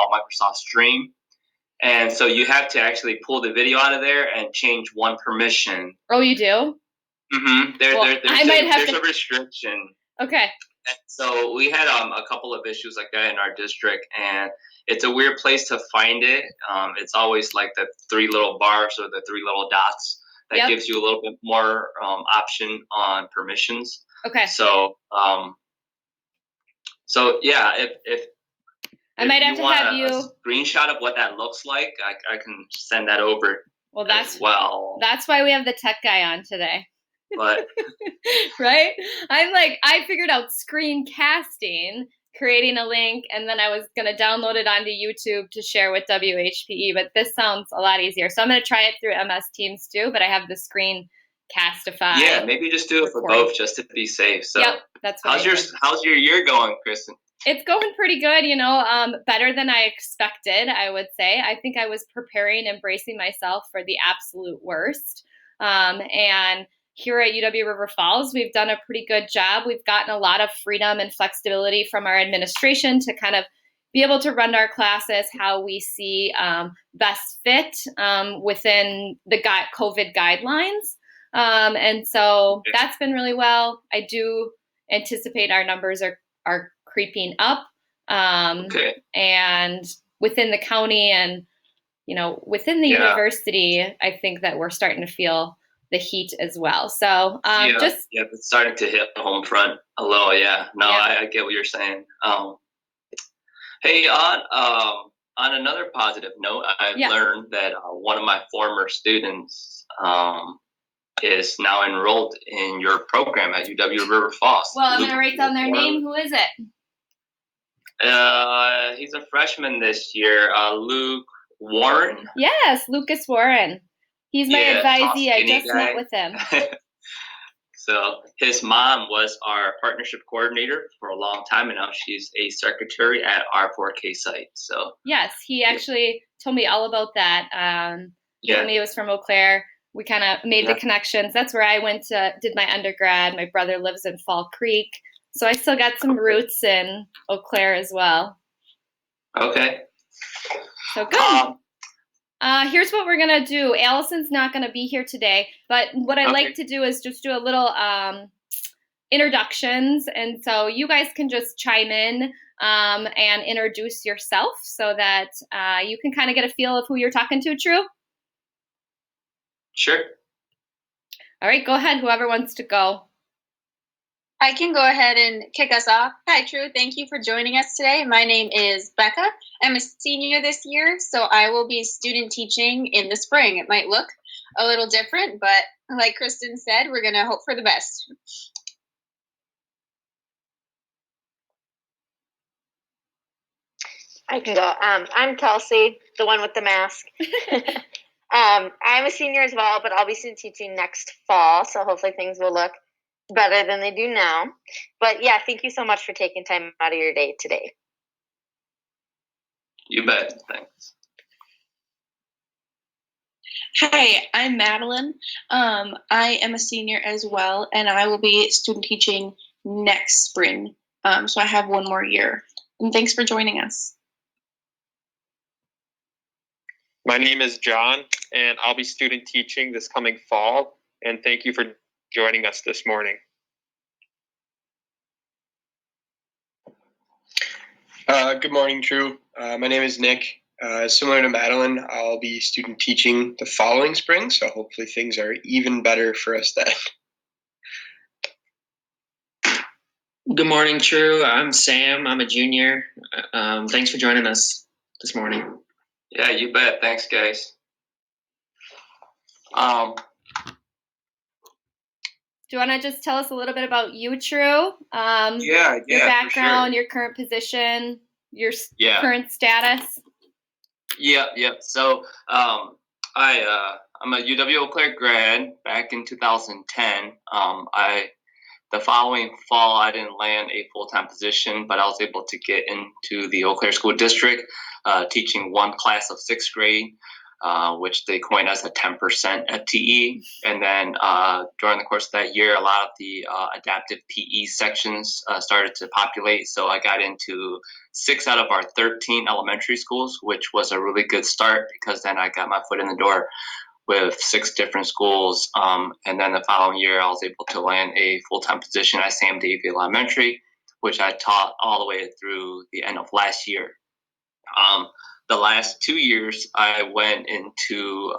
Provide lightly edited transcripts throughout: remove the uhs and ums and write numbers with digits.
called Microsoft Stream. And so you have to actually pull the video out of there and change one permission. Oh, you do? Mm-hmm. There's a restriction. Okay. And so we had a couple of issues like that in our district, and it's a weird place to find it. It's always like the three little bars or the three little dots that gives you a little bit more option on permissions. Okay. So yeah, if I might have to have you a screenshot of what that looks like, I can send that over. Well, that's why we have the tech guy on today. But right? I figured out screencasting, creating a link, and then I was going to download it onto YouTube to share with WHPE, but this sounds a lot easier. So I'm going to try it through MS Teams too, but I have the Screencastify. Yeah, maybe just do it for both just to be safe. So yep, that's what how's your year going, Kristen? It's going pretty good, better than I expected, I would say. I think I was preparing and bracing myself for the absolute worst. And here at UW River Falls, we've done a pretty good job. We've gotten a lot of freedom and flexibility from our administration to kind of be able to run our classes how we see best fit within the COVID guidelines. And so that's been really well. I do anticipate our numbers are creeping up, and within the county and, within the university, I think that we're starting to feel the heat as well. So it's starting to hit the home front a little. Yeah, no, I get what you're saying. Hey, on another positive note, I've learned that one of my former students is now enrolled in your program at UW River Falls. Well, I'm going to write down their name. Who is it? He's a freshman this year, Luke Warren. Yes, Lucas Warren. He's my advisee. I just met with him. So his mom was our partnership coordinator for a long time, and now she's a secretary at our 4K site. So yes, he actually told me all about that. He told me he was from Eau Claire. We kind of made the connections. That's where I did my undergrad. My brother lives in Fall Creek. So I still got some roots in Eau Claire as well. Okay. So good. Here's what we're going to do. Allison's not going to be here today, but what I like to do is just do a little introductions. And so you guys can just chime in and introduce yourself so that you can kind of get a feel of who you're talking to, True? Sure. All right, go ahead. Whoever wants to go. I can go ahead and kick us off. Hi, True. Thank you for joining us today. My name is Becca. I'm a senior this year, so I will be student teaching in the spring. It might look a little different, but like Kristen said, we're going to hope for the best. I can go. I'm Kelsey, the one with the mask. I'm a senior as well, but I'll be student teaching next fall, so hopefully things will look better than they do now. But yeah, thank you so much for taking time out of your day today. You bet. Thanks. Hi, I'm Madeline. I am a senior as well, and I will be student teaching next spring. So I have one more year. And thanks for joining us. My name is John, and I'll be student teaching this coming fall. And thank you for joining us this morning. Good morning, True. My name is Nick. Similar to Madeline, I'll be student teaching the following spring, so hopefully things are even better for us then. Good morning, True. I'm Sam. I'm a junior. Thanks for joining us this morning. Yeah, you bet. Thanks, guys. Do you want to just tell us a little bit about you, True? Your background, for sure. Your current position, your current status. Yep. So I'm a UW Eau Claire grad back in 2010. The following fall, I didn't land a full-time position, but I was able to get into the Eau Claire School District, teaching one class of 6th grade. which they coined as a 10% FTE. And then during the course of that year, a lot of the adaptive PE sections started to populate. So I got into 6 out of our 13 elementary schools, which was a really good start because then I got my foot in the door with 6 different schools. And then the following year, I was able to land a full-time position at Sam Davie Elementary, which I taught all the way through the end of last year. The last 2 years, I went into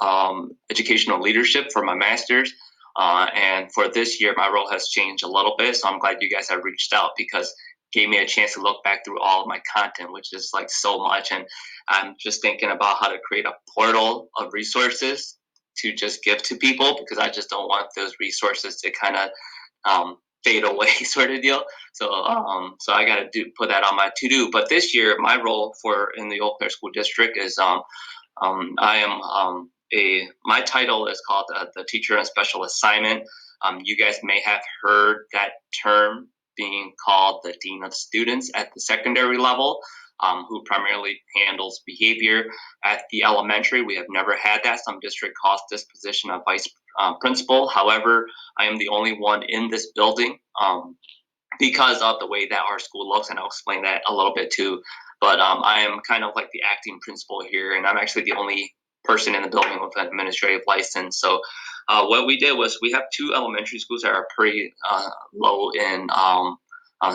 educational leadership for my master's. And for this year, my role has changed a little bit. So I'm glad you guys have reached out because it gave me a chance to look back through all of my content, which is like so much. And I'm just thinking about how to create a portal of resources to just give to people because I just don't want those resources to kind of fade away sort of deal. So so I got to put that on my to-do. But this year, my role in the Eau Claire School District is I am my title is called the Teacher on Special Assignment. You guys may have heard that term being called the Dean of Students at the secondary level, who primarily handles behavior. At the elementary, we have never had that. Some district calls this position a vice principal. However, I am the only one in this building because of the way that our school looks, and I'll explain that a little bit too. But I am kind of like the acting principal here, and I'm actually the only person in the building with an administrative license. So what we did was we have 2 elementary schools that are pretty low in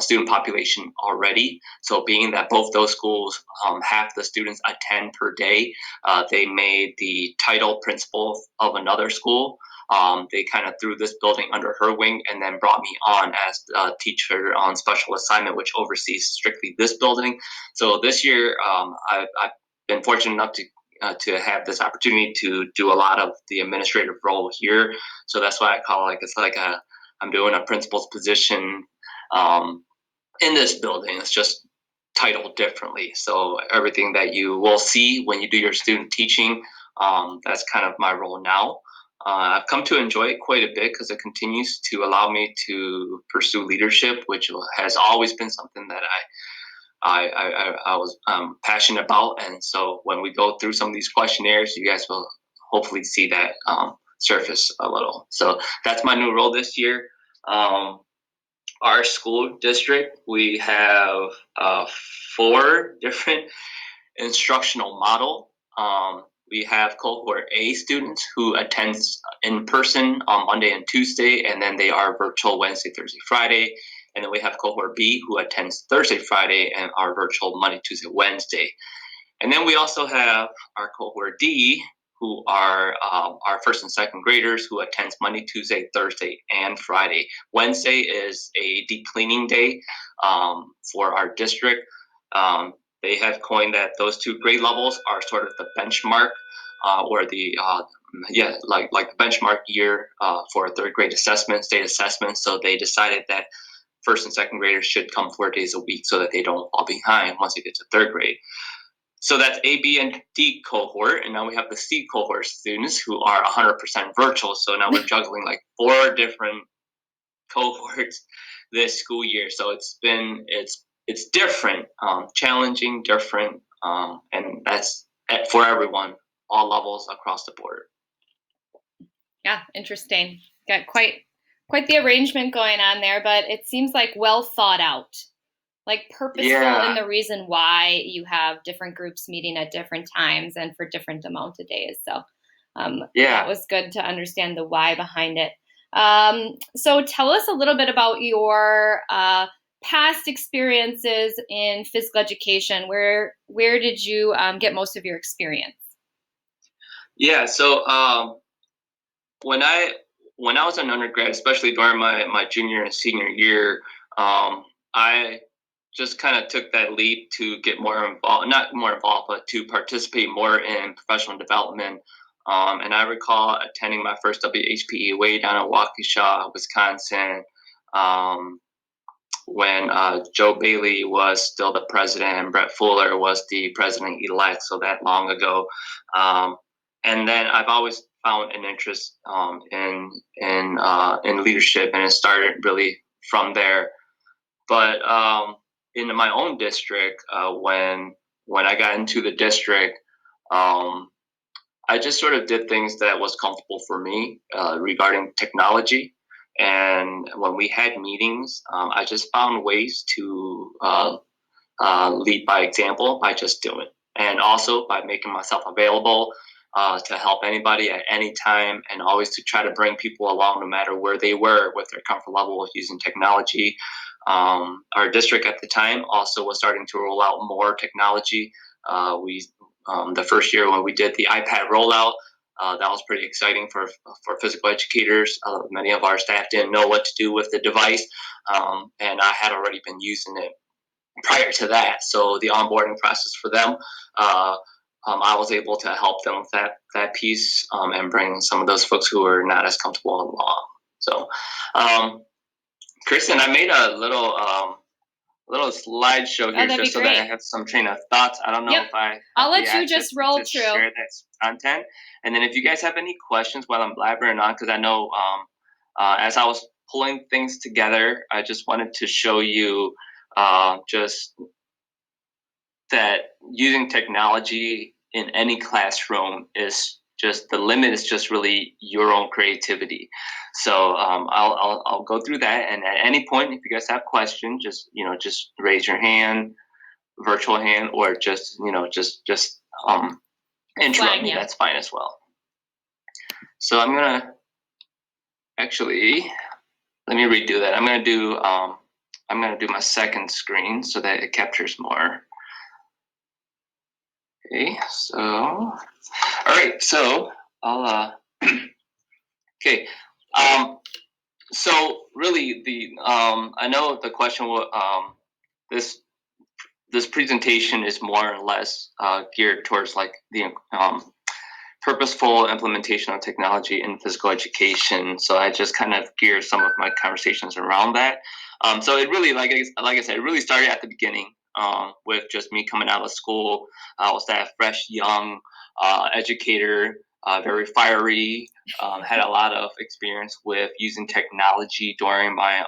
student population already. So being that both those schools, half the students attend per day, they made the title principal of another school. They kind of threw this building under her wing and then brought me on as a teacher on special assignment, which oversees strictly this building. So this year, I've been fortunate enough to have this opportunity to do a lot of the administrative role here. So that's why I call it I'm doing a principal's position in this building. It's just titled differently. So everything that you will see when you do your student teaching, that's kind of my role now. I've come to enjoy it quite a bit because it continues to allow me to pursue leadership, which has always been something that I was passionate about. And so when we go through some of these questionnaires, you guys will hopefully see that surface a little. So that's my new role this year. Our school district, we have 4 different instructional model. We have cohort A students who attends in person on Monday and Tuesday, and then they are virtual Wednesday, Thursday, Friday. And then we have cohort B who attends Thursday, Friday, and are virtual Monday, Tuesday, Wednesday. And then we also have our cohort D, who are our first and second graders who attends Monday, Tuesday, Thursday, and Friday. Wednesday is a deep cleaning day for our district. They have coined that those 2 grade levels are sort of the benchmark or the like the benchmark year for 3rd grade assessment, state assessment. So they decided that first and second graders should come 4 days a week so that they don't fall behind once they get to 3rd grade. So that's A, B, and D cohort, and now we have the C cohort students who are 100% virtual. So now we're juggling like 4 different cohorts this school year. So it's different, challenging, different, and that's for everyone, all levels across the board. Yeah, interesting. Got quite the arrangement going on there, but it seems like well thought out. Like purposeful in the reason why you have different groups meeting at different times and for different amount of days. So that was good to understand the why behind it. So tell us a little bit about your past experiences in physical education. Where did you get most of your experience? Yeah, so when I was an undergrad, especially during my junior and senior year, I just kind of took that leap to get more involved, not more involved, but to participate more in professional development. And I recall attending my first WHPE way down in Waukesha, Wisconsin, when Joe Bailey was still the president and Brett Fuller was the president-elect, so that long ago. And then I've always found an interest in leadership, and it started really from there. But in my own district, when I got into the district, I just sort of did things that was comfortable for me regarding technology. And when we had meetings, I just found ways to lead by example by just doing, and also by making myself available to help anybody at any time, and always to try to bring people along no matter where they were with their comfort level of using technology. Our district at the time also was starting to roll out more technology. We the first year when we did the iPad rollout, that was pretty exciting for physical educators. Many of our staff didn't know what to do with the device, and I had already been using it prior to that. So the onboarding process for them, I was able to help them with that piece, and bring some of those folks who were not as comfortable along. So, Kristen, I made a little slideshow here just so that I have some train of thoughts. I don't know if I'll let you just roll through. Share that content, and then if you guys have any questions while I'm blabbering on, because I know as I was pulling things together, I just wanted to show you just that using technology in any classroom is just the limit is just really your own creativity. So I'll go through that, and at any point, if you guys have questions, just raise your hand, virtual hand, or just interrupt me. That's fine as well. So I'm gonna actually let me redo that. I'm gonna do my second screen so that it captures more. Okay, so all right, so I'll okay. So really I know the question this presentation is more or less geared towards like the purposeful implementation of technology in physical education. So I just kind of gear some of my conversations around that. So it really, like I said, it really started at the beginning with just me coming out of school. I was that fresh, young educator, very fiery, had a lot of experience with using technology during my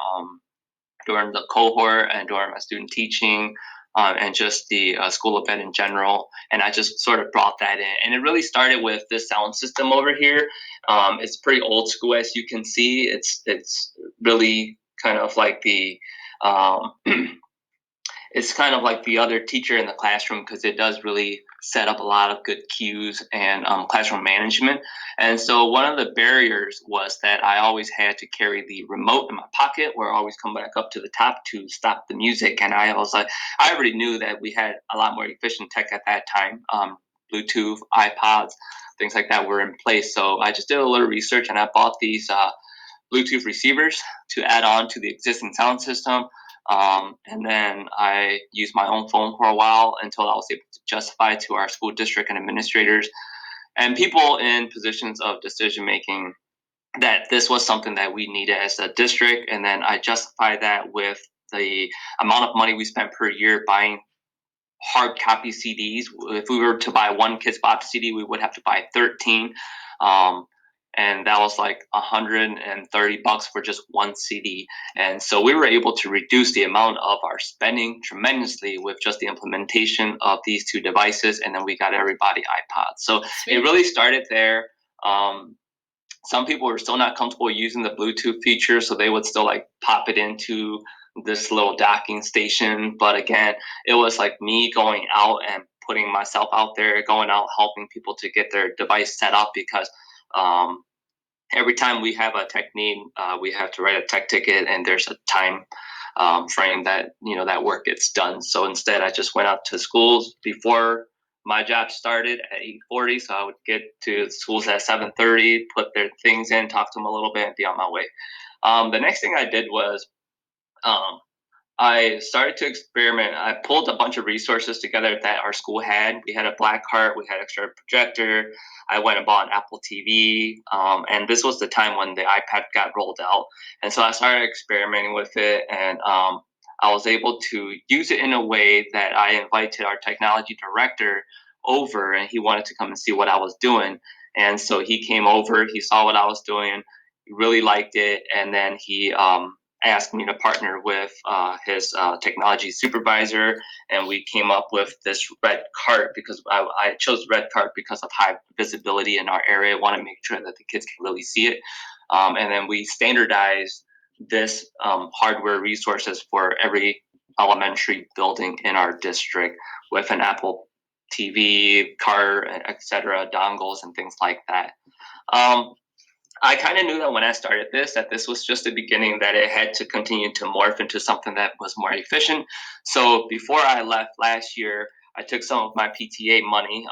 during the cohort and during my student teaching. And just the School of Ed in general. And I just sort of brought that in. And it really started with this sound system over here. It's pretty old school, as you can see. It's really kind of like the it's kind of like the other teacher in the classroom, because it does really set up a lot of good cues and classroom management. And so one of the barriers was that I always had to carry the remote in my pocket, or always come back up to the top to stop the music. And I was like, I already knew that we had a lot more efficient tech at that time. Bluetooth, iPods, things like that were in place. So I just did a little research, and I bought these Bluetooth receivers to add on to the existing sound system. And then I used my own phone for a while until I was able to justify to our school district and administrators and people in positions of decision making that this was something that we needed as a district. And then I justified that with the amount of money we spent per year buying hard copy CDs. If we were to buy one Kids Bop CD, we would have to buy 13. And that was like $130 for just one CD. And so we were able to reduce the amount of our spending tremendously with just the implementation of these two devices. And then we got everybody iPods. So it really started there. Some people were still not comfortable using the Bluetooth feature, so they would still like pop it into this little docking station. But again, it was like me going out and putting myself out there, going out helping people to get their device set up, because every time we have a tech need, we have to write a tech ticket, and there's a time frame that that work gets done. So instead, I just went out to schools before my job started at 8:40, so I would get to schools at 7:30, put their things in, talk to them a little bit, and be on my way. The next thing I did was I started to experiment. I pulled a bunch of resources together that our school had. We had a Blackheart, we had extra projector. I went and bought an Apple TV, and this was the time when the iPad got rolled out. And so I started experimenting with it, and I was able to use it in a way that I invited our technology director over, and he wanted to come and see what I was doing. And so he came over, he saw what I was doing, he really liked it, and then he asked me to partner with his technology supervisor, and we came up with this red cart because I chose red cart because of high visibility in our area. I want to make sure that the kids can really see it. And then we standardized this hardware resources for every elementary building in our district with an Apple TV, cart, etc., dongles, and things like that. I kind of knew that when I started this, that this was just the beginning, that it had to continue to morph into something that was more efficient. So before I left last year, I took some of my PTA money.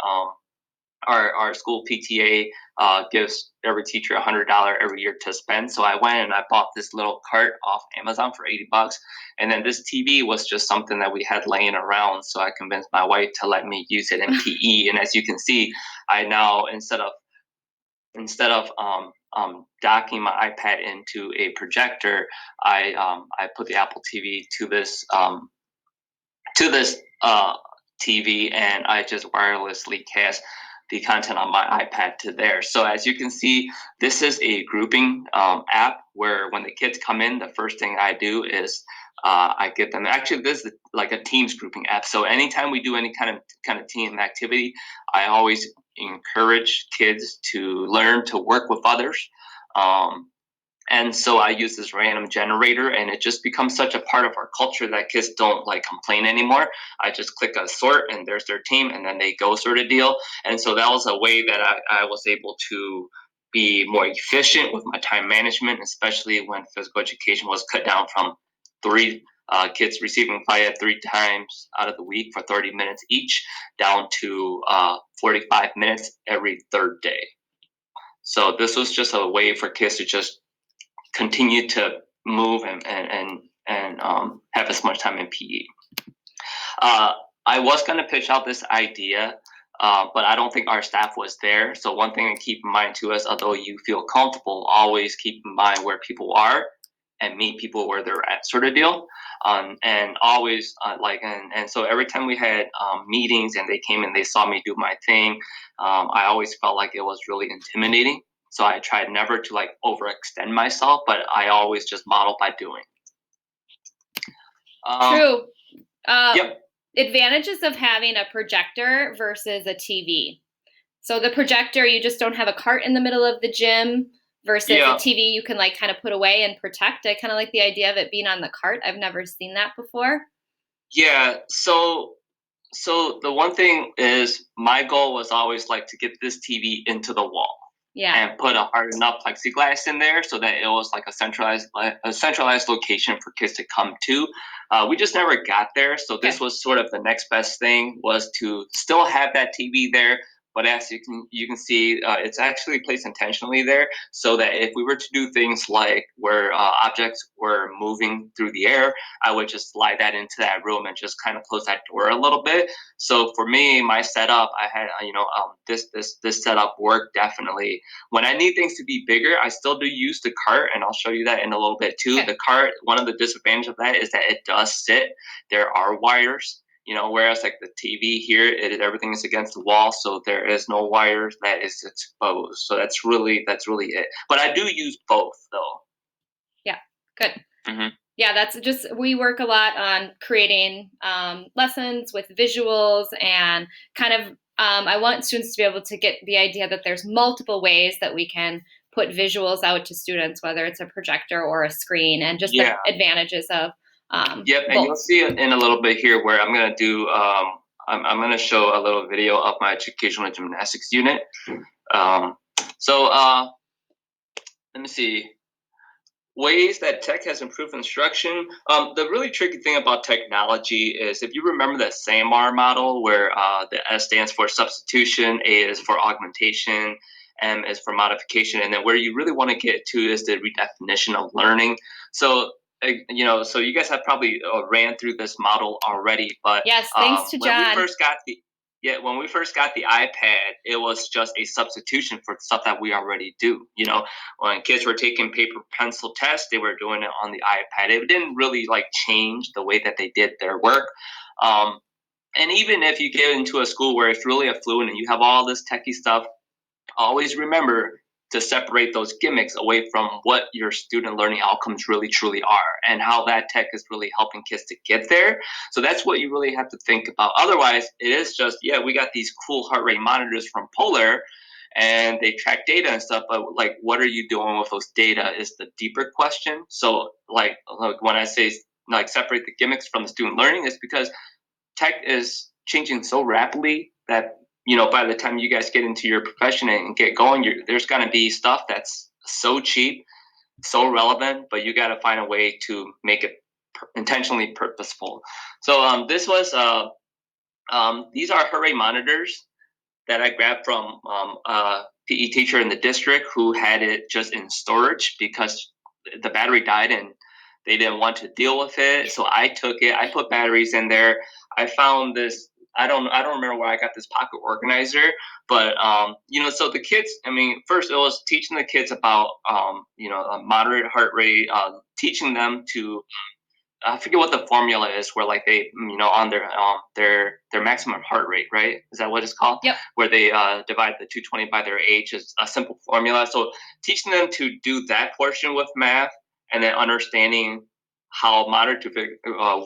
Our school PTA gives every teacher $100 every year to spend. So I went and I bought this little cart off Amazon for $80. And then this TV was just something that we had laying around. So I convinced my wife to let me use it in PE. And as you can see, I now, instead of docking my iPad into a projector, I put the Apple TV to this TV, and I just wirelessly cast the content on my iPad to there. So as you can see, this is a grouping app where when the kids come in, the first thing I do is I get them. Actually, this is like a Teams grouping app. So anytime we do any kind of team activity, I always encourage kids to learn to work with others. And so I use this random generator, and it just becomes such a part of our culture that kids don't like complain anymore. I just click a sort, and there's their team, and then they go, sort of deal. And so that was a way that I was able to be more efficient with my time management, especially when physical education was cut down from 3 kids receiving FIAD 3 times out of the week for 30 minutes each, down to 45 minutes every third day. So this was just a way for kids to just continue to move and have as much time in PE. I was going to pitch out this idea, but I don't think our staff was there. So one thing to keep in mind too is, although you feel comfortable, always keep in mind where people are and meet people where they're at, sort of deal. And always and so every time we had meetings and they came and they saw me do my thing, I always felt like it was really intimidating. So I tried never to like overextend myself, but I always just model by doing. True. Yep. Advantages of having a projector versus a TV. So the projector, you just don't have a cart in the middle of the gym, versus a TV you can like kind of put away and protect. I kind of like the idea of it being on the cart. I've never seen that before. Yeah. So the one thing is, my goal was always like to get this TV into the wall. Yeah. And put a hard enough plexiglass in there so that it was like a centralized location for kids to come to. We just never got there. So this was sort of the next best thing, was to still have that TV there. But as you can see, it's actually placed intentionally there so that if we were to do things like where objects were moving through the air, I would just slide that into that room and just kind of close that door a little bit. So for me, my setup, I had this setup worked definitely. When I need things to be bigger, I still do use the cart, and I'll show you that in a little bit too. The cart, one of the disadvantages of that is that it does sit. There are wires. Whereas like the TV here, everything is against the wall, so there is no wires that is exposed. So that's really it. But I do use both, though. Yeah, good. Mm-hmm. Yeah, that's just, we work a lot on creating lessons with visuals, and kind of I want students to be able to get the idea that there's multiple ways that we can put visuals out to students, whether it's a projector or a screen, and just the advantages of Yep, and you'll see it in a little bit here where I'm going to do, I'm going to show a little video of my educational gymnastics unit. So let me see. Ways that tech has improved instruction. The really tricky thing about technology is, if you remember the SAMR model, where the S stands for substitution, A is for augmentation, M is for modification, and then where you really want to get to is the redefinition of learning. So so you guys have probably ran through this model already, but yes, thanks to John. When we first got the iPad, it was just a substitution for stuff that we already do. When kids were taking paper pencil tests, they were doing it on the iPad. It didn't really like change the way that they did their work. And even if you get into a school where it's really affluent and you have all this techie stuff, always remember, to separate those gimmicks away from what your student learning outcomes really truly are and how that tech is really helping kids to get there. So that's what you really have to think about. Otherwise, it is just, yeah, we got these cool heart rate monitors from Polar and they track data and stuff, but like, what are you doing with those data is the deeper question. So like when I say like separate the gimmicks from the student learning, is because tech is changing so rapidly that, you know, by the time you guys get into your profession and get going, there's going to be stuff that's so cheap, so relevant, but you got to find a way to make it intentionally purposeful. So this was these are heart rate monitors that I grabbed from a PE teacher in the district who had it just in storage because the battery died and they didn't want to deal with it. So I took it. I put batteries in there. I found this. I don't remember where I got this pocket organizer, but you know, so the kids. I mean, first it was teaching the kids about you know, a moderate heart rate, teaching them to I forget what the formula is where like they, you know, on their maximum heart rate, right? Is that what it's called? Yep. Where they divide the 220 by their age is a simple formula. So teaching them to do that portion with math and then understanding how moderate to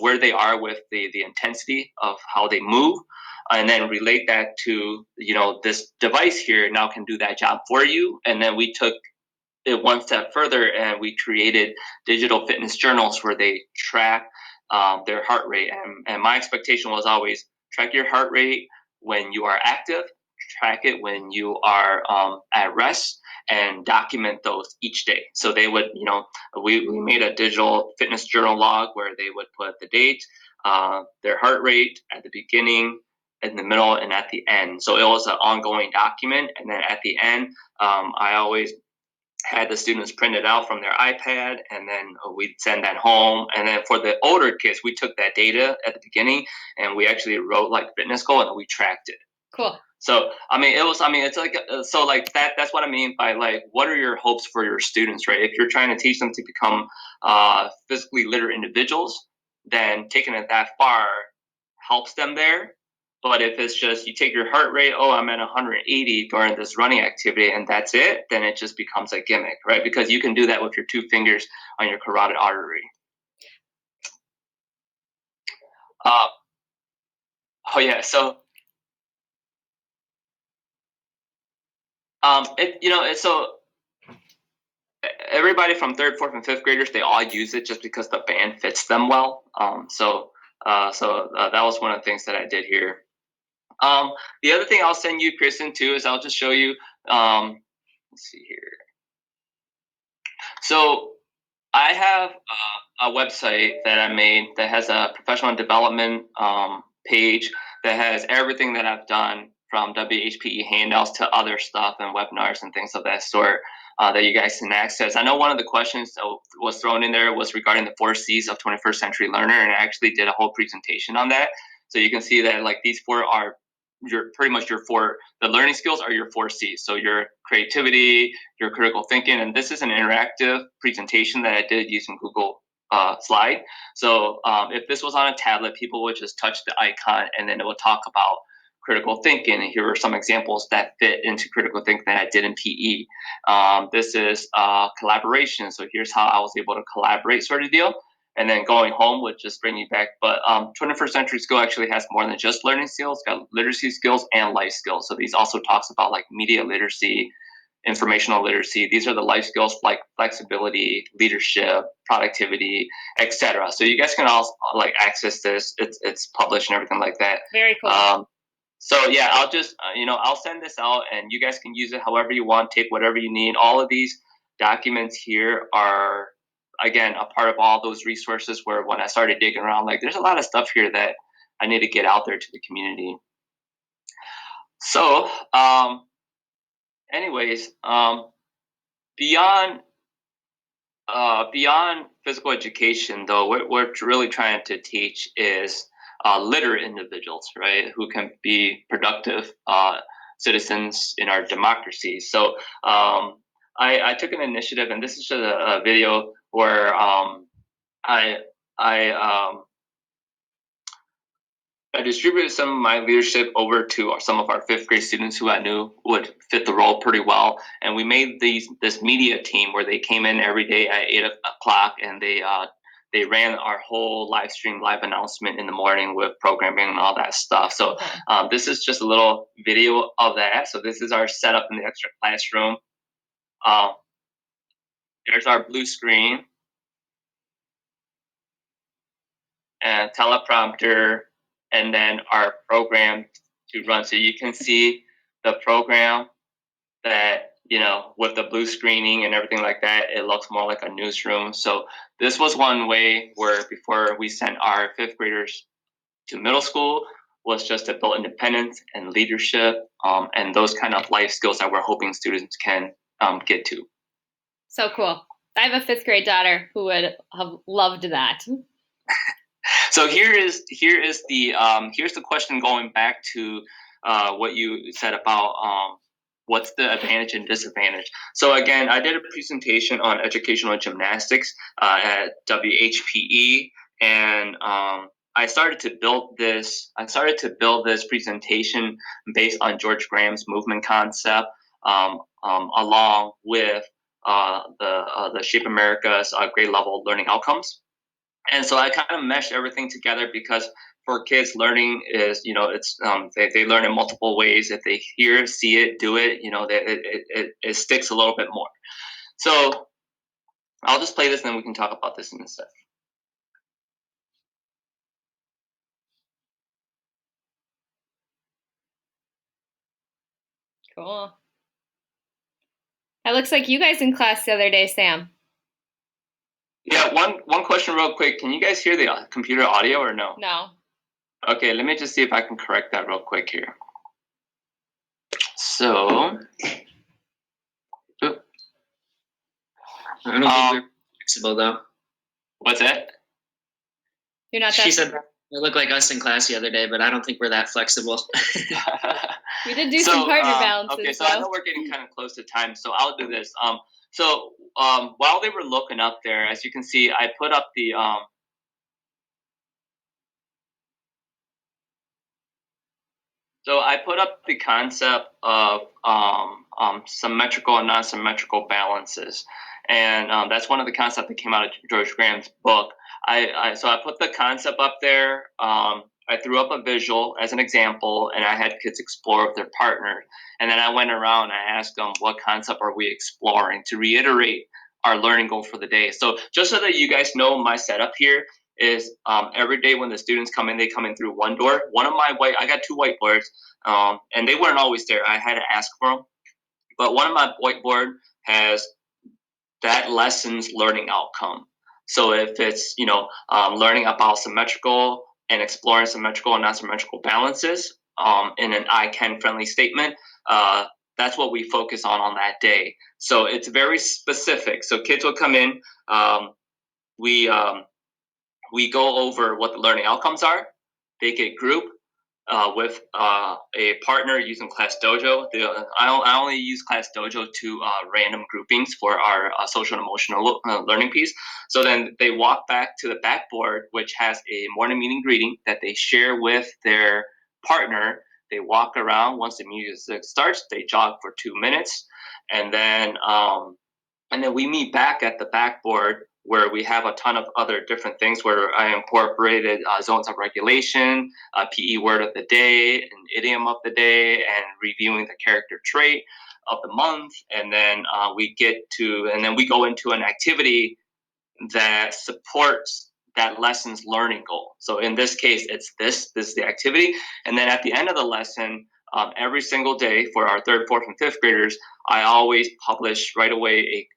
where they are with the intensity of how they move, and then relate that to, you know, this device here now can do that job for you. And then we took it one step further and we created digital fitness journals where they track their heart rate. And my expectation was always track your heart rate when you are active, track it when you are at rest, and document those each day. So they would, you know, we made a digital fitness journal log where they would put the date, their heart rate at the beginning, in the middle, and at the end. So it was an ongoing document. And then at the end, I always had the students print it out from their iPad, and then we'd send that home. And then for the older kids, we took that data at the beginning and we actually wrote like fitness goal and we tracked it. Cool. So it's like so like that's what I mean by like, what are your hopes for your students, right? If you're trying to teach them to become physically literate individuals, then taking it that far helps them there. But if it's just you take your heart rate, oh, I'm at 180 during this running activity, and that's it, then it just becomes a gimmick, right? Because you can do that with your 2 fingers on your carotid artery. Oh yeah, so so everybody from 3rd, 4th, and 5th graders, they all use it just because the band fits them well. So that was one of the things that I did here. The other thing I'll send you, Kristen, too, is I'll just show you. Let's see here. So I have a website that I made that has a professional development page that has everything that I've done from WHPE handouts to other stuff and webinars and things of that sort that you guys can access. I know one of the questions that was thrown in there was regarding the 4 C's of 21st century learner, and I actually did a whole presentation on that. So you can see that like these 4 are pretty much your 4, the learning skills are your 4 C's. So your creativity, your critical thinking, and this is an interactive presentation that I did using Google Slide. So if this was on a tablet, people would just touch the icon and then it would talk about critical thinking. And here are some examples that fit into critical thinking that I did in PE. This is collaboration. So here's how I was able to collaborate, sort of deal. And then going home would just bring you back. But 21st Century School actually has more than just learning skills, got literacy skills and life skills. So these also talks about like media literacy, informational literacy. These are the life skills like flexibility, leadership, productivity, etc. So you guys can also like access this. It's published and everything like that. Very cool. So yeah, I'll just I'll send this out and you guys can use it however you want. Take whatever you need. All of these documents here are, again, a part of all those resources where when I started digging around, like there's a lot of stuff here that I need to get out there to the community. So anyways, beyond physical education, though, what we're really trying to teach is literate individuals, right, who can be productive citizens in our democracy. So I took an initiative, and this is just a video where I I distributed some of my leadership over to some of our 5th grade students who I knew would fit the role pretty well, and we made this media team where they came in every day at 8 o'clock, and they ran our whole live stream, live announcement in the morning with programming and all that stuff. So this is just a little video of that. So this is our setup in the extra classroom. There's our blue screen and teleprompter, and then our program to run. So you can see the program that, with the blue screening and everything like that, it looks more like a newsroom. So this was one way where before we sent our 5th graders to middle school was just to build independence and leadership and those kind of life skills that we're hoping students can get to. So cool. I have a 5th grade daughter who would have loved that. So here's the question going back to what you said about what's the advantage and disadvantage. So again, I did a presentation on educational gymnastics at WHPE, and I started to build this presentation based on George Graham's movement concept, along with the Shape America's grade level learning outcomes. And so I kind of meshed everything together because for kids, learning is, it's they learn in multiple ways. If they hear, see it, do it, it sticks a little bit more. So I'll just play this and then we can talk about this in a sec. Cool. That looks like you guys in class the other day, Sam. Yeah, one question real quick. Can you guys hear the computer audio or no? No. Okay, let me just see if I can correct that real quick here. So, I don't think we're flexible though. What's that? You're not that. She said they look like us in class the other day, but I don't think we're that flexible. We did do some partner balances. Okay, so I know we're getting kind of close to time, so I'll do this. So while they were looking up there, as you can see, I put up the concept of symmetrical and non-symmetrical balances, and that's one of the concepts that came out of George Graham's book. So I put the concept up there. I threw up a visual as an example, and I had kids explore with their partner. And then I went around and I asked them, what concept are we exploring to reiterate our learning goal for the day? So just so that you guys know, my setup here is every day when the students come in, they come in through one door. I got 2 whiteboards, and they weren't always there. I had to ask for them. But one of my whiteboard has that lesson's learning outcome. So if it's, learning about symmetrical and exploring symmetrical and non-symmetrical balances in an I can friendly statement, that's what we focus on that day. So it's very specific. So kids will come in, we go over what the learning outcomes are. They get grouped with a partner using Class Dojo. I only use Class Dojo to random groupings for our social and emotional learning piece. So then they walk back to the backboard, which has a morning meeting greeting that they share with their partner. They walk around. Once the music starts, they jog for 2 minutes, and then we meet back at the backboard where we have a ton of other different things where I incorporated zones of regulation, PE word of the day, an idiom of the day, and reviewing the character trait of the month. And then we go into an activity that supports that lesson's learning goal. So in this case, it's this is the activity. And then at the end of the lesson, every single day for our 3rd, 4th, and 5th graders, I always publish right away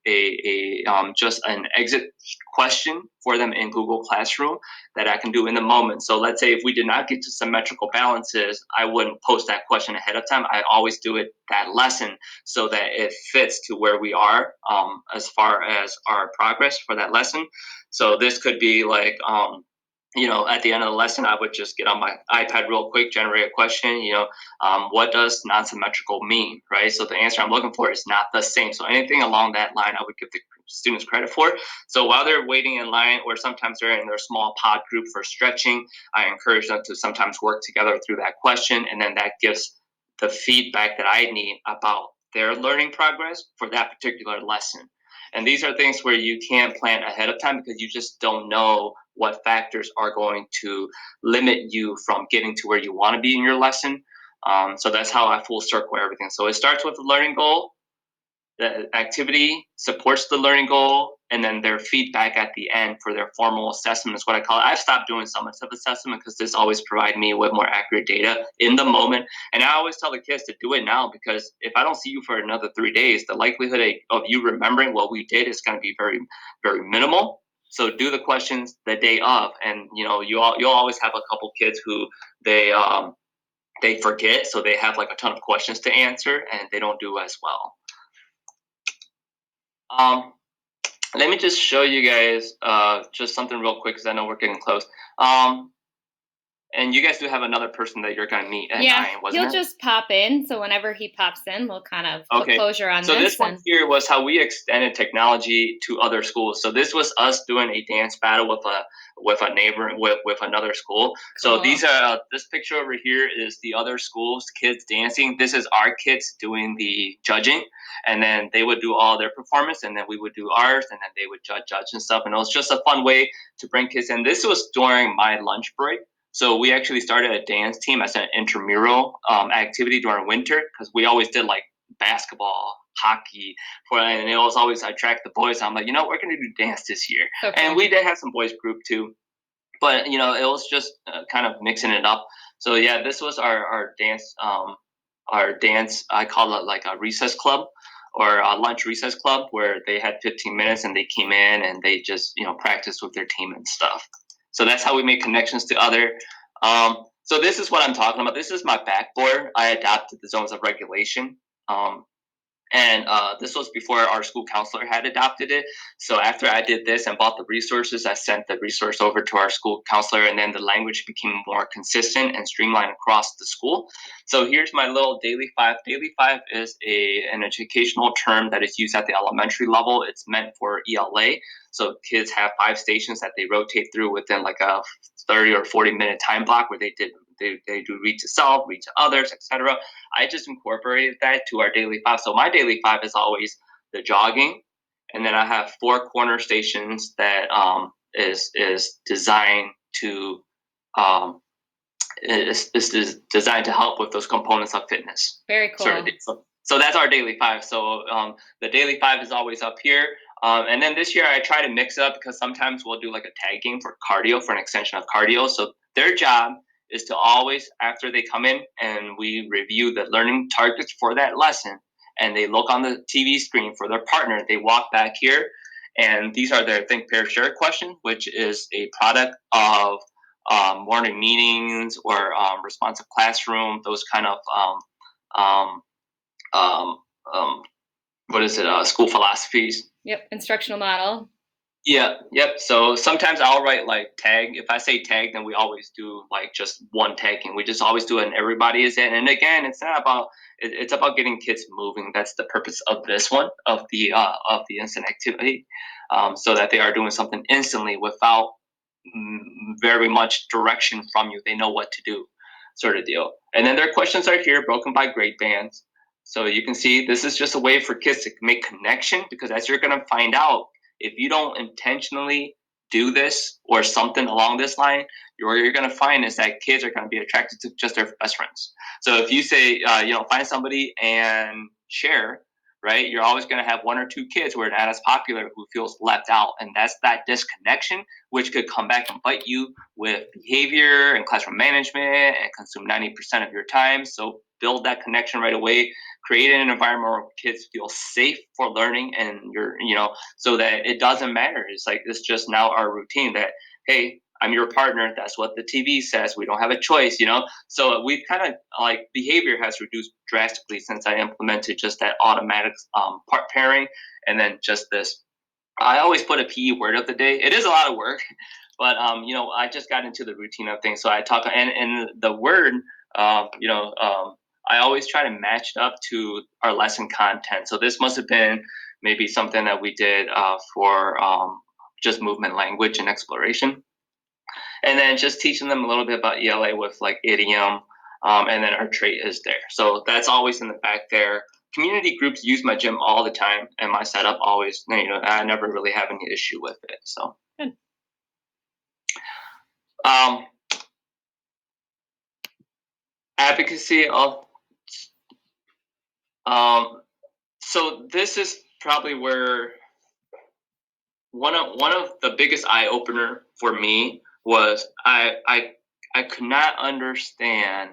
just an exit question for them in Google Classroom that I can do in the moment. So let's say if we did not get to symmetrical balances, I wouldn't post that question ahead of time. I always do it that lesson so that it fits to where we are as far as our progress for that lesson. So this could be like at the end of the lesson, I would just get on my iPad real quick, generate a question, what does non-symmetrical mean, right? So the answer I'm looking for is not the same. So anything along that line, I would give the students credit for. So while they're waiting in line, or sometimes they're in their small pod group for stretching, I encourage them to sometimes work together through that question. And then that gives the feedback that I need about their learning progress for that particular lesson. And these are things where you can't plan ahead of time because you just don't know what factors are going to limit you from getting to where you want to be in your lesson. So that's how I full circle everything. So it starts with the learning goal. The activity supports the learning goal, and then their feedback at the end for their formal assessment is what I call it. I've stopped doing summative assessment because this always provides me with more accurate data in the moment. And I always tell the kids to do it now, because if I don't see you for another 3 days, the likelihood of you remembering what we did is going to be very, very minimal. So do the questions the day of, and you'll always have a couple kids who they forget, so they have like a ton of questions to answer and they don't do as well. Let me just show you guys just something real quick, because I know we're getting close. And you guys do have another person that you're going to meet at 9, wasn't he'll it? just pop in. So whenever he pops in, we'll kind of put closure on this. So this one here was how we extended technology to other schools. So this was us doing a dance battle with a neighbor, with another school. Cool. So these are this picture over here is the other school's kids dancing. This is our kids doing the judging, and then they would do all their performance, and then we would do ours, and then they would judge and stuff. And it was just a fun way to bring kids in. This was during my lunch break. So we actually started a dance team as an intramural activity during winter, because we always did like basketball, hockey, and it was always I tracked the boys. I'm like, we're going to do dance this year. Okay. And we did have some boys group too, but it was just kind of mixing it up. So yeah, this was our dance. I call it like a recess club, or a lunch recess club, where they had 15 minutes and they came in and they just practiced with their team and stuff. So that's how we make connections to other. So this is what I'm talking about. This is my backboard. I adopted the zones of regulation. And this was before our school counselor had adopted it. So after I did this and bought the resources, I sent the resource over to our school counselor, and then the language became more consistent and streamlined across the school. So here's my little Daily 5. Daily 5 is an educational term that is used at the elementary level. It's meant for ELA. So kids have 5 stations that they rotate through within like a 30 or 40 minute time block, where they do read to self, read to others, etc. I just incorporated that to our Daily 5. So my Daily 5 is always the jogging, and then I have 4 corner stations that is designed to is designed to help with those components of fitness. Very cool. So that's our Daily 5. So the Daily 5 is always up here. And then this year I try to mix up, because sometimes we'll do like a tag game for cardio, for an extension of cardio. So their job is to always, after they come in and we review the learning targets for that lesson, and they look on the TV screen for their partner, they walk back here, and these are their think, pair, share question, which is a product of morning meetings or responsive classroom, those kind of school philosophies. Yep, instructional model. Yeah, yep. So sometimes I'll write like tag. If I say tag, then we always do like just one tagging. We just always do it, and everybody is in. And again, it's not about it's about getting kids moving. That's the purpose of this one, of the instant activity, so that they are doing something instantly without very much direction from you. They know what to do, sort of deal. And then their questions are here, broken by grade bands. So you can see this is just a way for kids to make connection, because as you're going to find out, if you don't intentionally do this or something along this line, what you're going to find is that kids are going to be attracted to just their best friends. So if you say, find somebody and share, right, you're always going to have 1 or 2 kids who are not as popular who feels left out. And that's that disconnection, which could come back and bite you with behavior and classroom management and consume 90% of your time. So build that connection right away. Create an environment where kids feel safe for learning, and so that it doesn't matter. It's like, it's just now our routine that, hey, I'm your partner. That's what the TV says. We don't have a choice, So we've kind of like behavior has reduced drastically since I implemented just that automatic part pairing, and then just this. I always put a PE word of the day. It is a lot of work, But I just got into the routine of things. So I talk, and the word, I always try to match it up to our lesson content. So this must have been maybe something that we did for just movement, language, and exploration, and then just teaching them a little bit about ELA with like idiom, and then our trait is there. So that's always in the back there. Community groups use my gym all the time, and my setup always, I never really have any issue with it. So good. Advocacy of, so this is probably where one of the biggest eye opener for me was I could not understand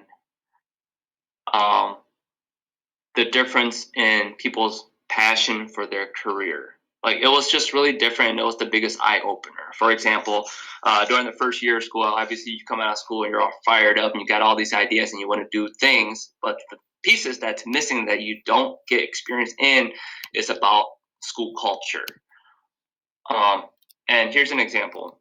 the difference in people's passion for their career. Like, it was just really different, and it was the biggest eye opener. For example, during the first year of school, obviously you come out of school and you're all fired up and you got all these ideas and you want to do things, but the pieces that's missing that you don't get experience in is about school culture. And here's an example.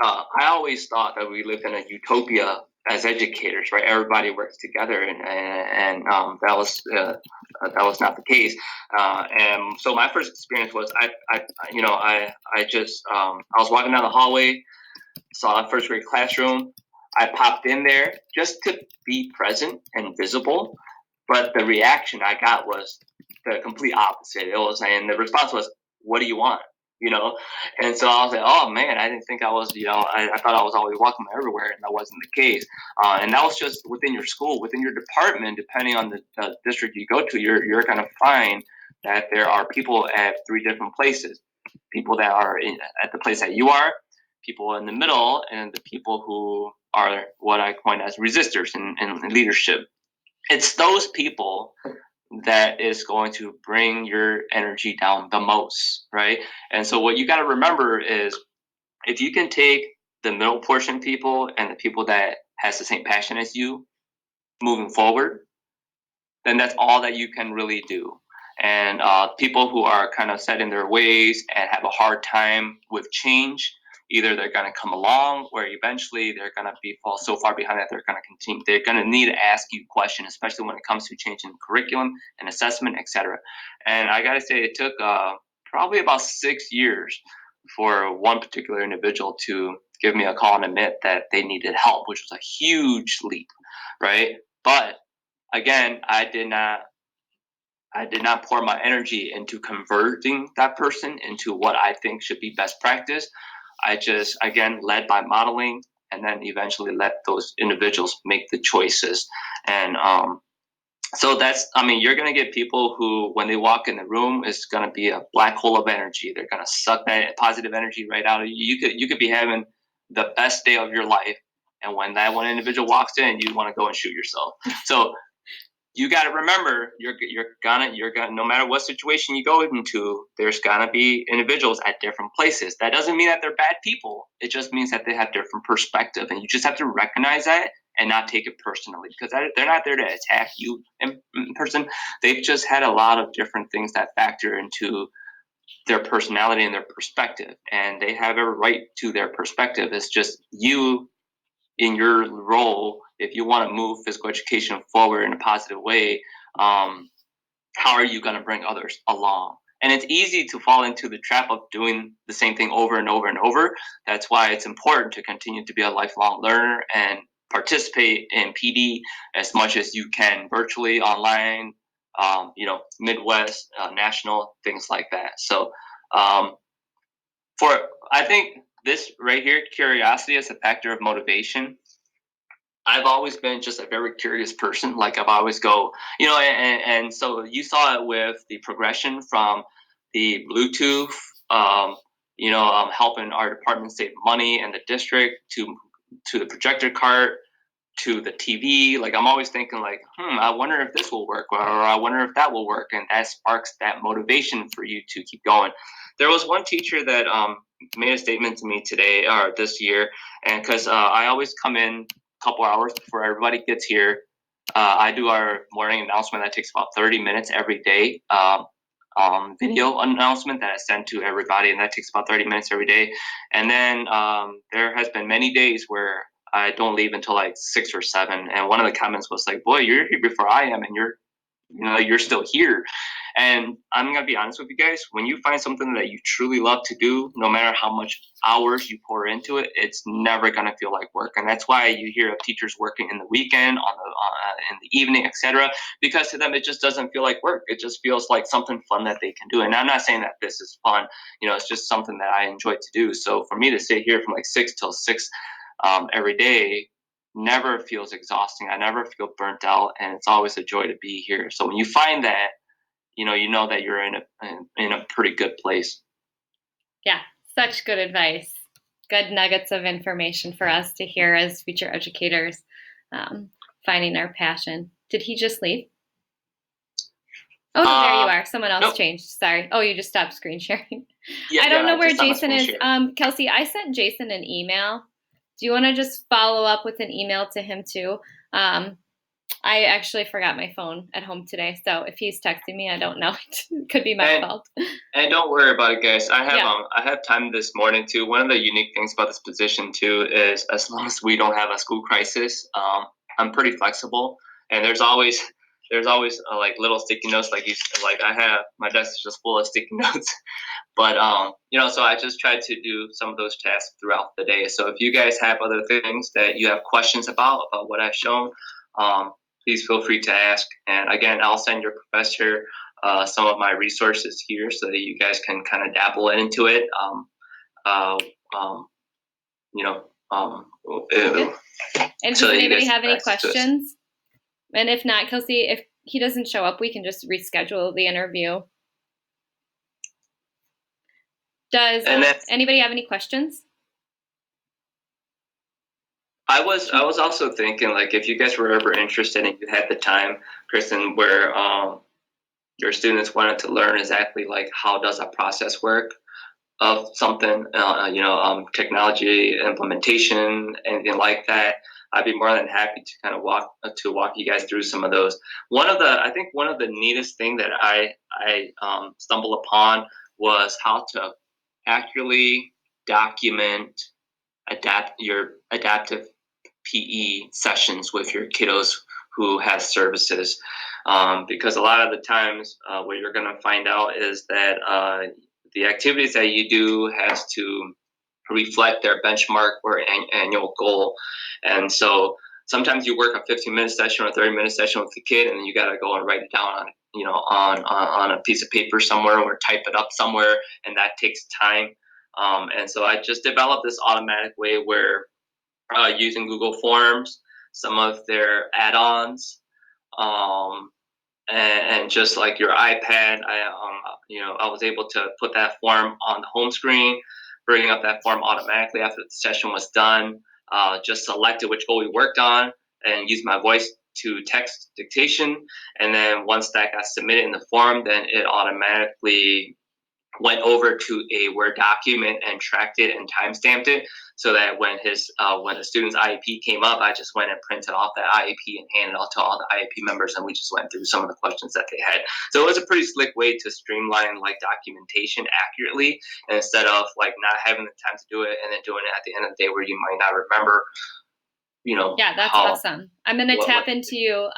I always thought that we lived in a utopia as educators, right? Everybody works together, and that was not the case. And so my first experience was I was walking down the hallway, saw a first grade classroom. I popped in there just to be present and visible, but the reaction I got was the complete opposite. It was, and the response was, "What do you want?" And so I was like, oh man, I didn't think I was, I thought I was always welcome everywhere, and that wasn't the case. And that was just within your school, within your department, depending on the district you go to, you're going to find that there are people at 3 different places. People that are at the place that you are, people in the middle, and the people who are what I coin as resistors in leadership. It's those people that is going to bring your energy down the most, right? And so what you got to remember is, if you can take the middle portion people and the people that has the same passion as you moving forward, then that's all that you can really do. And people who are kind of set in their ways and have a hard time with change, either they're going to come along, or eventually they're going to fall so far behind that they're going to continue. They're going to need to ask you questions, especially when it comes to changing curriculum and assessment, etc. And I got to say, it took probably about 6 years for one particular individual to give me a call and admit that they needed help, which was a huge leap, right? But again, I did not pour my energy into converting that person into what I think should be best practice. I just, again, led by modeling, and then eventually let those individuals make the choices. And so you're going to get people who, when they walk in the room, it's going to be a black hole of energy. They're going to suck that positive energy right out of you. You could be having the best day of your life, and when that one individual walks in, you want to go and shoot yourself. So you got to remember, you're gonna no matter what situation you go into, there's gonna be individuals at different places. That doesn't mean that they're bad people. It just means that they have different perspective, and you just have to recognize that and not take it personally, because they're not there to attack you in person. They've just had a lot of different things that factor into their personality and their perspective, and they have a right to their perspective. It's just you, in your role, if you want to move physical education forward in a positive way, how are you going to bring others along? And it's easy to fall into the trap of doing the same thing over and over and over. That's why it's important to continue to be a lifelong learner and participate in PD as much as you can, virtually, online, Midwest, national, things like that. So I think this right here, curiosity is a factor of motivation. I've always been just a very curious person. Like, I've always go, and so you saw it with the progression from the Bluetooth, helping our department save money and the district, to the projector cart, to the TV. Like, I'm always thinking like, I wonder if this will work, or I wonder if that will work. And that sparks that motivation for you to keep going. There was one teacher that made a statement to me today, or this year, and because I always come in couple hours before everybody gets here. I do our morning announcement that takes about 30 minutes every day. video announcement that I send to everybody, and that takes about 30 minutes every day. And then there has been many days where I don't leave until like 6 or 7. And one of the comments was like, "Boy, you're here before I am, and you're still here." And I'm gonna be honest with you guys, when you find something that you truly love to do, no matter how much hours you pour into it, it's never gonna feel like work. And that's why you hear of teachers working in the weekend, in the evening, etc. Because to them it just doesn't feel like work. It just feels like something fun that they can do. And I'm not saying that this is fun, it's just something that I enjoy to do. So for me to sit here from like 6 till 6 every day never feels exhausting. I never feel burnt out, and it's always a joy to be here. So when you find that, you know that you're in a pretty good place. Yeah, such good advice. Good nuggets of information for us to hear as future educators, finding our passion. Did he just leave? Oh, no, there you are. Someone else changed. Sorry. Oh, you just stopped screen sharing. Yeah, I don't know where just stopped Jason my is. screen sharing. Kelsey, I sent Jason an email. Do you want to just follow up with an email to him too? I actually forgot my phone at home today, so if he's texting me, I don't know. It could be my fault. And don't worry about it, guys. I have time this morning too. One of the unique things about this position too is, as long as we don't have a school crisis, I'm pretty flexible. And there's always like little sticky notes, like I have my desk is just full of sticky notes. But so I just try to do some of those tasks throughout the day. So if you guys have other things that you have questions about what I've shown, please feel free to ask. And again, I'll send your professor some of my resources here so that you guys can kind of dabble into it. And does anybody have any questions? And if not, Kelsey, if he doesn't show up, we can just reschedule the interview. Does anybody have any questions? I was also thinking, like, if you guys were ever interested and you had the time, Kristen, where your students wanted to learn exactly like how does a process work of something, technology implementation, anything like that, I'd be more than happy to kind of walk you guys through some of those. I think one of the neatest thing that I stumbled upon was how to accurately document your adaptive PE sessions with your kiddos who have services, because a lot of the times what you're going to find out is that the activities that you do has to reflect their benchmark or annual goal. And so sometimes you work a 15-minute session or a 30-minute session with the kid, and then you got to go and write it down on a piece of paper somewhere or type it up somewhere, and that takes time. And so I just developed this automatic way where using Google Forms, some of their add-ons, and just like your iPad, I was able to put that form on the home screen, bring up that form automatically after the session was done. Just selected which goal we worked on and used my voice to text dictation. And then once that got submitted in the form, then it automatically went over to a Word document and tracked it and timestamped it, so that when the student's IEP came up, I just went and printed off that IEP and handed it out to all the IEP members, and we just went through some of the questions that they had. So it was a pretty slick way to streamline like documentation accurately, instead of like not having the time to do it and then doing it at the end of the day where you might not remember. Yeah, that's awesome. I'm going to tap into you.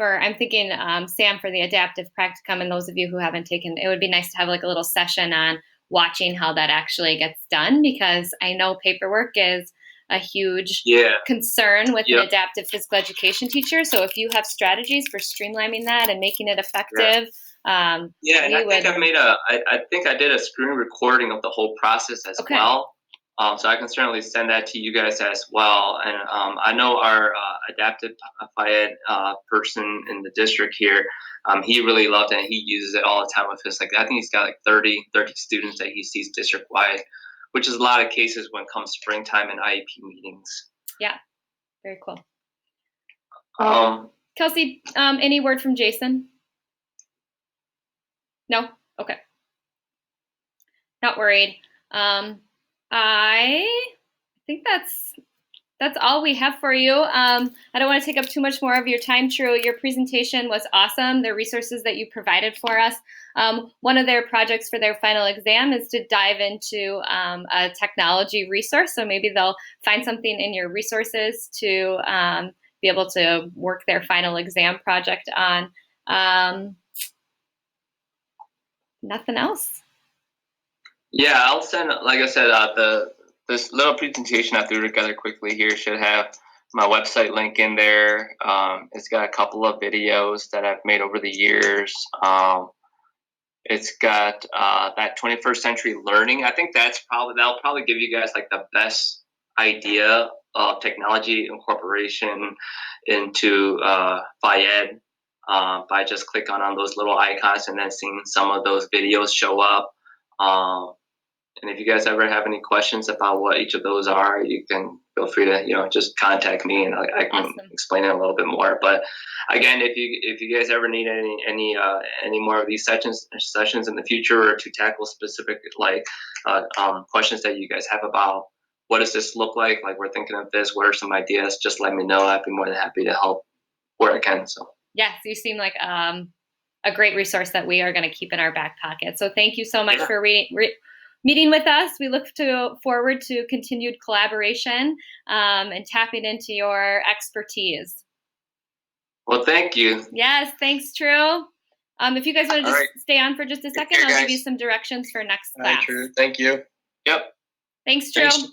I'm thinking, Sam, for the adaptive practicum, and those of you who haven't taken, it would be nice to have like a little session on watching how that actually gets done, because I know paperwork is a huge concern with an adaptive physical education teacher. So if you have strategies for streamlining that and making it effective, and I think I did a screen recording of the whole process as well. So I can certainly send that to you guys as well. And I know our adaptive FIED person in the district here, he really loved it. And he uses it all the time with his, I think he's got like 30 students that he sees district-wide, which is a lot of cases when it comes springtime and IEP meetings. Yeah, very cool. Kelsey, any word from Jason? No? Okay. Not worried. I think that's all we have for you. I don't want to take up too much more of your time, True. Your presentation was awesome. The resources that you provided for us. One of their projects for their final exam is to dive into a technology resource. So maybe they'll find something in your resources to be able to work their final exam project on. Nothing else. Yeah, I'll send, like I said, this little presentation I threw together quickly here should have my website link in there. It's got a couple of videos that I've made over the years. It's got that 21st century learning. I think that'll probably give you guys like the best idea of technology incorporation into Phi-Ed by just clicking on those little icons and then seeing some of those videos show up. And if you guys ever have any questions about what each of those are, you can feel free to just contact me and I can explain it a little bit more. But again, if you guys ever need any more of these sessions in the future, or to tackle specific questions that you guys have about what does this look like we're thinking of this, what are some ideas, just let me know. I'd be more than happy to help where I can. So yes, you seem like a great resource that we are going to keep in our back pocket. So thank you so much for meeting with us. We look forward to continued collaboration and tapping into your expertise. Well, thank you. Yes, thanks, True. If you guys want to just stay on for just a second, I'll give you some directions for next class. True. Thank you. Yep. Thanks, True. Thanks.